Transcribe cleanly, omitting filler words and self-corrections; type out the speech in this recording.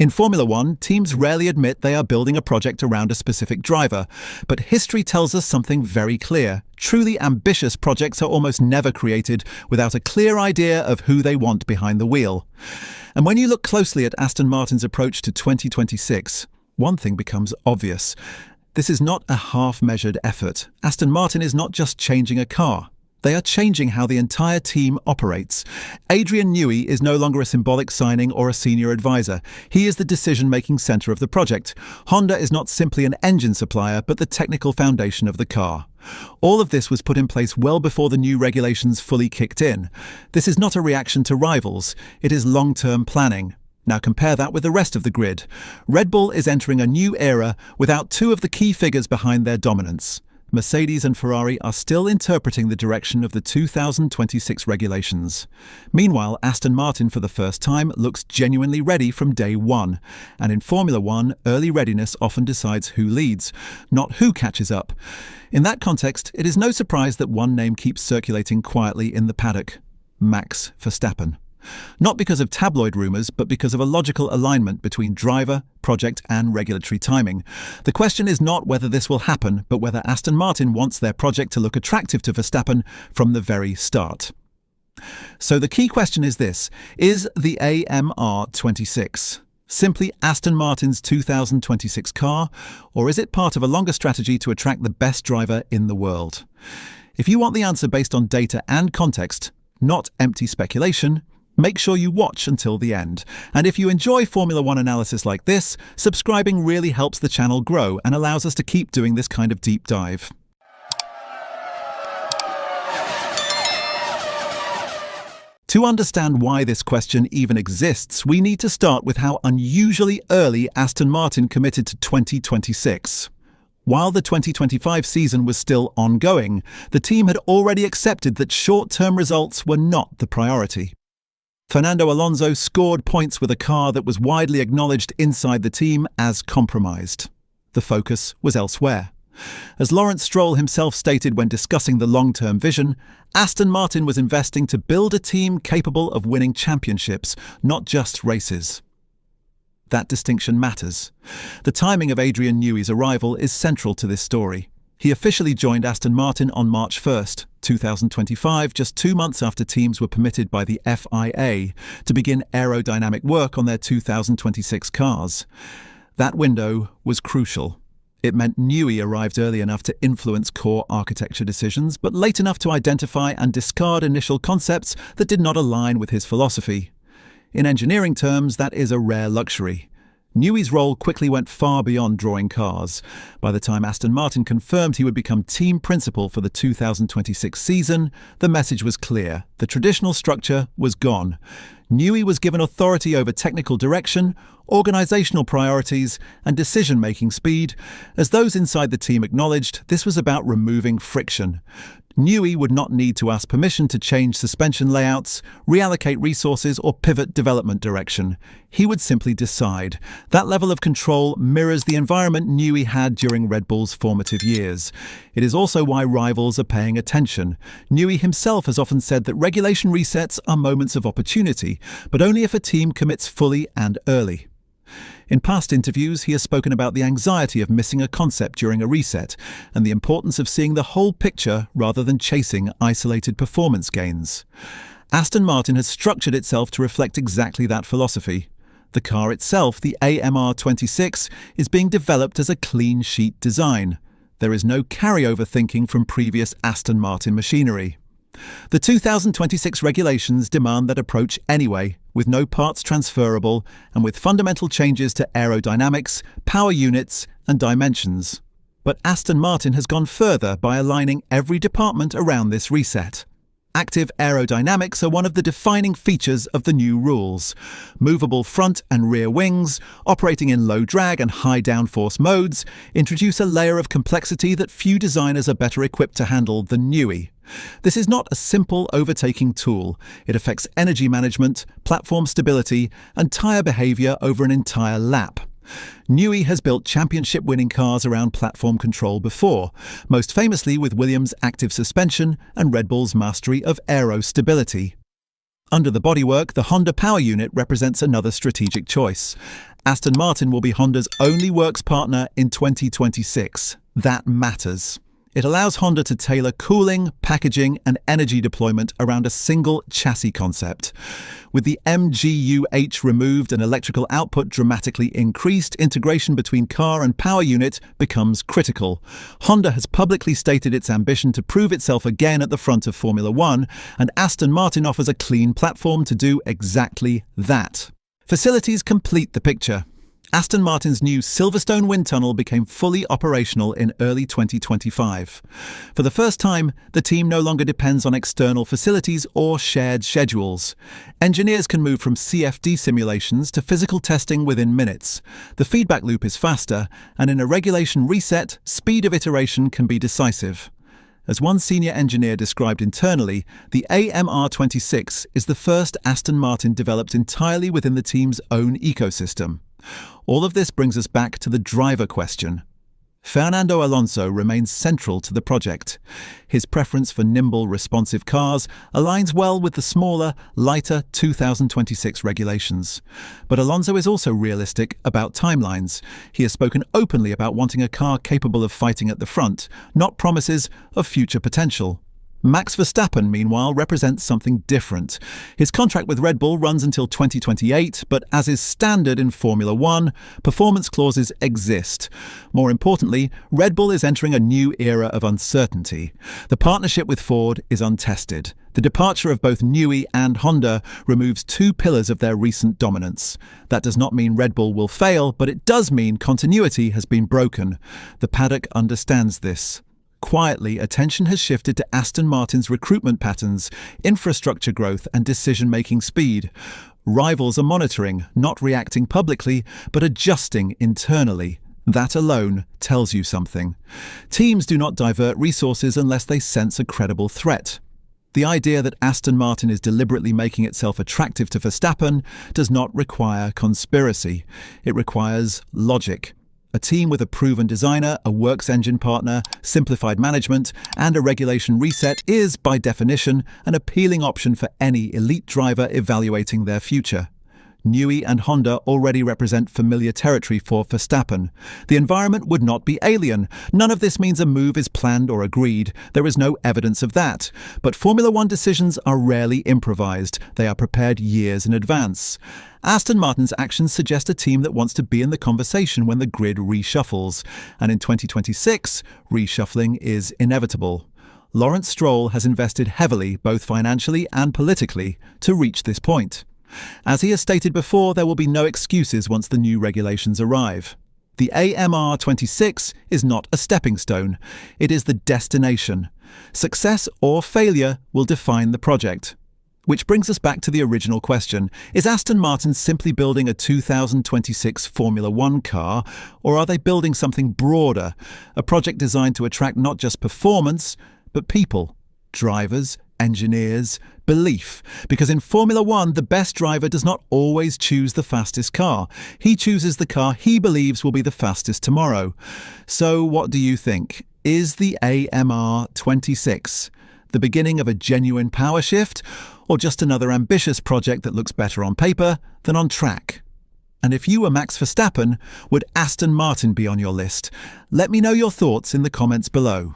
In Formula One, teams rarely admit they are building a project around a specific driver, but history tells us something very clear. Truly ambitious projects are almost never created without a clear idea of who they want behind the wheel. And when you look closely at Aston Martin's approach to 2026, one thing becomes obvious. This is not a half-measured effort. Aston Martin is not just changing a car. They are changing how the entire team operates. Adrian Newey is no longer a symbolic signing or a senior advisor. He is the decision-making center of the project. Honda is not simply an engine supplier, but the technical foundation of the car. All of this was put in place well before the new regulations fully kicked in. This is not a reaction to rivals. It is long-term planning. Now compare that with the rest of the grid. Red Bull is entering a new era without two of the key figures behind their dominance. Mercedes and Ferrari are still interpreting the direction of the 2026 regulations. Meanwhile, Aston Martin for the first time looks genuinely ready from day one. And in Formula One, early readiness often decides who leads, not who catches up. In that context, it is no surprise that one name keeps circulating quietly in the paddock: Max Verstappen. Not because of tabloid rumours, but because of a logical alignment between driver, project and regulatory timing. The question is not whether this will happen, but whether Aston Martin wants their project to look attractive to Verstappen from the very start. So the key question is this: is the AMR26 simply Aston Martin's 2026 car, or is it part of a longer strategy to attract the best driver in the world? If you want the answer based on data and context, not empty speculation, make sure you watch until the end. And if you enjoy Formula One analysis like this, subscribing really helps the channel grow and allows us to keep doing this kind of deep dive. To understand why this question even exists, we need to start with how unusually early Aston Martin committed to 2026. While the 2025 season was still ongoing, the team had already accepted that short-term results were not the priority. Fernando Alonso scored points with a car that was widely acknowledged inside the team as compromised. The focus was elsewhere. As Lawrence Stroll himself stated when discussing the long-term vision, Aston Martin was investing to build a team capable of winning championships, not just races. That distinction matters. The timing of Adrian Newey's arrival is central to this story. He officially joined Aston Martin on March 1st, 2025, just 2 months after teams were permitted by the FIA to begin aerodynamic work on their 2026 cars. That window was crucial. It meant Newey arrived early enough to influence core architecture decisions, but late enough to identify and discard initial concepts that did not align with his philosophy. In engineering terms, that is a rare luxury. Newey's role quickly went far beyond drawing cars. By the time Aston Martin confirmed he would become team principal for the 2026 season, the message was clear. The traditional structure was gone. Newey was given authority over technical direction, organizational priorities, and decision-making speed. As those inside the team acknowledged, this was about removing friction. Newey would not need to ask permission to change suspension layouts, reallocate resources, or pivot development direction. He would simply decide. That level of control mirrors the environment Newey had during Red Bull's formative years. It is also why rivals are paying attention. Newey himself has often said that regulation resets are moments of opportunity, but only if a team commits fully and early. In past interviews, he has spoken about the anxiety of missing a concept during a reset and the importance of seeing the whole picture rather than chasing isolated performance gains. Aston Martin has structured itself to reflect exactly that philosophy. The car itself, the AMR26, is being developed as a clean sheet design. There is no carryover thinking from previous Aston Martin machinery. The 2026 regulations demand that approach anyway, with no parts transferable and with fundamental changes to aerodynamics, power units and dimensions. But Aston Martin has gone further by aligning every department around this reset. Active aerodynamics are one of the defining features of the new rules. Movable front and rear wings, operating in low drag and high downforce modes, introduce a layer of complexity that few designers are better equipped to handle than Newey. This is not a simple overtaking tool. It affects energy management, platform stability, and tyre behaviour over an entire lap. Newey has built championship-winning cars around platform control before, most famously with Williams' active suspension and Red Bull's mastery of aero stability. Under the bodywork, the Honda power unit represents another strategic choice. Aston Martin will be Honda's only works partner in 2026. That matters. It allows Honda to tailor cooling, packaging, and energy deployment around a single chassis concept. With the MGU-H removed and electrical output dramatically increased, integration between car and power unit becomes critical. Honda has publicly stated its ambition to prove itself again at the front of Formula One, and Aston Martin offers a clean platform to do exactly that. Facilities complete the picture. Aston Martin's new Silverstone wind tunnel became fully operational in early 2025. For the first time, the team no longer depends on external facilities or shared schedules. Engineers can move from CFD simulations to physical testing within minutes. The feedback loop is faster, and in a regulation reset, speed of iteration can be decisive. As one senior engineer described internally, the AMR26 is the first Aston Martin developed entirely within the team's own ecosystem. All of this brings us back to the driver question. Fernando Alonso remains central to the project. His preference for nimble, responsive cars aligns well with the smaller, lighter 2026 regulations. But Alonso is also realistic about timelines. He has spoken openly about wanting a car capable of fighting at the front, not promises of future potential. Max Verstappen, meanwhile, represents something different. His contract with Red Bull runs until 2028, but as is standard in Formula One, performance clauses exist. More importantly, Red Bull is entering a new era of uncertainty. The partnership with Ford is untested. The departure of both Newey and Honda removes two pillars of their recent dominance. That does not mean Red Bull will fail, but it does mean continuity has been broken. The paddock understands this. Quietly, attention has shifted to Aston Martin's recruitment patterns, infrastructure growth, and decision-making speed. Rivals are monitoring, not reacting publicly, but adjusting internally. That alone tells you something. Teams do not divert resources unless they sense a credible threat. The idea that Aston Martin is deliberately making itself attractive to Verstappen does not require conspiracy. It requires logic. A team with a proven designer, a works engine partner, simplified management, and a regulation reset is, by definition, an appealing option for any elite driver evaluating their future. Newey and Honda already represent familiar territory for Verstappen. The environment would not be alien. None of this means a move is planned or agreed. There is no evidence of that. But Formula One decisions are rarely improvised. They are prepared years in advance. Aston Martin's actions suggest a team that wants to be in the conversation when the grid reshuffles. And in 2026, reshuffling is inevitable. Lawrence Stroll has invested heavily, both financially and politically, to reach this point. As he has stated before, there will be no excuses once the new regulations arrive. The AMR26 is not a stepping stone. It is the destination. Success or failure will define the project. Which brings us back to the original question. Is Aston Martin simply building a 2026 Formula One car, or are they building something broader? A project designed to attract not just performance, but people, drivers, engineers, belief. Because in Formula One, the best driver does not always choose the fastest car. He chooses the car he believes will be the fastest tomorrow. So what do you think? Is the AMR26 the beginning of a genuine power shift, or just another ambitious project that looks better on paper than on track? And if you were Max Verstappen, would Aston Martin be on your list? Let me know your thoughts in the comments below.